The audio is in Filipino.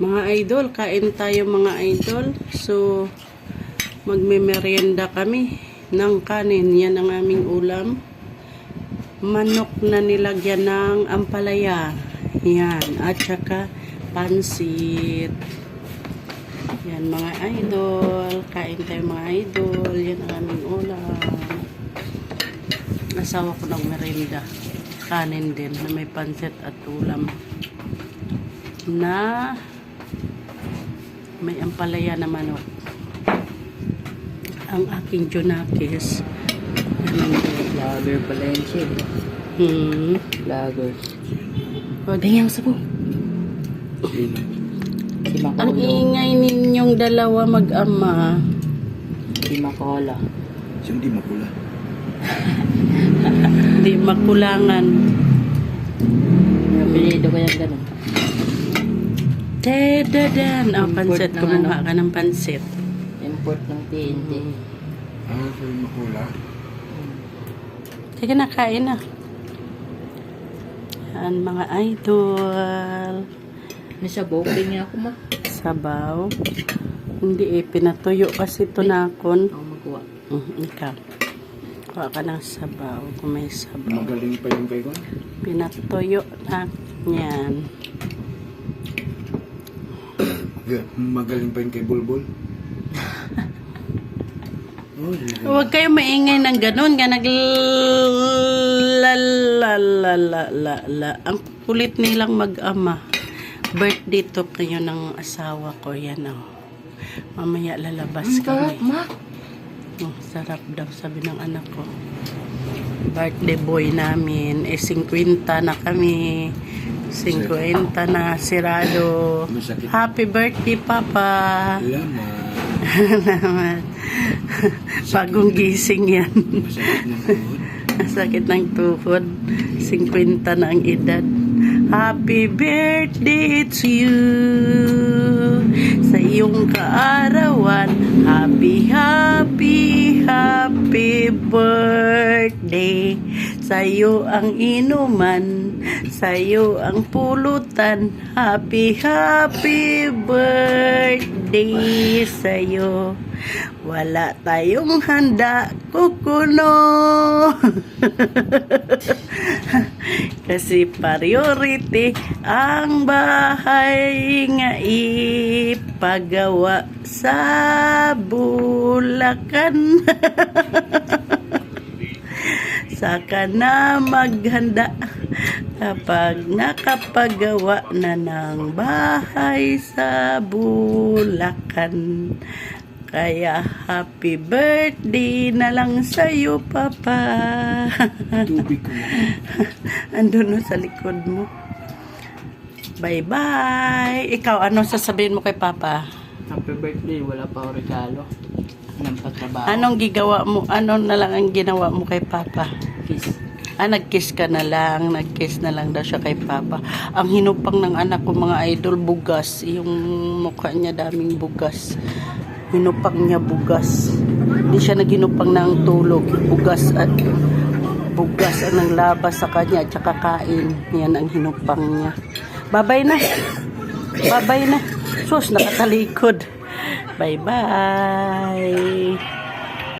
Mga idol, kain tayo mga idol. So, magme-merienda kami ng kanin. Yan ang aming ulam. Manok na nilagyan ng ampalaya. Yan. At saka pansit. Yan mga idol. Kain tayo mga idol. Yan ang aming ulam. Asawa ko ng merienda. Kanin din na may pansit at ulam. Na may ampalaya na manok. Ang aking Junakis. Lager pala yun siya. Lager. O, dahil sa po. Si Makola. Ang ingay ninyong dalawa mag-ama. Si Makola. Hindi makula. Di makulangan. May apelido kaya ganun. Dedadan. O, pansit. Import ng Kumuha ano? ka ng pansit. Import ng TNT. So makula. Sige na, kain na. Yan, mga idol. May sabaw. Tingin ako ma. Sabaw. Hindi pinatuyo kasi tunakon. Ako magkuha. Ikaw. Kuha ka ng sabaw kung may sabaw. Magaling pa yung kay ko. Pinatuyo na yan. Magaling pa yung kay Bulbul. Huwag kayo maingay ng ganun. Nga Ang kulit nilang mag-ama. Birthday to kayo ng asawa ko. Yan o. Mamaya lalabas kami. Ma. Oh, sarap daw sabi ng anak ko. Birthday boy namin. 50 na kami. 50 na sirado. Masakit. Happy birthday, Papa. Salamat. Bagong gising yan. Masakit ng tuhod. Sakit ng tuhod. 50 na ang edad. Happy birthday to you. Sa iyong kaarawan. Happy, happy, happy birthday. Sa iyo ang inuman. Sa iyo ang pulutan. Happy, happy birthday sa iyo. Wala tayong handa, kukuno. Kasi priority ang bahay nga ipagawa sa Bulacan. Saka na maghanda kapag nakapagawa na ng bahay sa Bulacan. Kaya happy birthday na lang sa'yo, Papa. Tubig ko. Andun no, sa likod mo. Bye-bye. Ikaw, ano sasabihin mo kay Papa? Happy birthday. Wala pa ako regalo. Ng pagtrabaho. Anong gigawa mo? Ano na lang ang ginawa mo kay Papa? Kiss. Nag-kiss ka na lang. Nag-kiss na lang daw siya kay Papa. Ang hinupang ng anak ko, mga idol, bugas. Yung mukha niya daming bugas. Hinupang niya bugas. Hindi siya naghinupang ng tulog. Bugas ang nanglabas sa kanya at saka kain. Yan ang hinupang niya. Babay na. Babay na. Sus, nakatalikod. Bye-bye.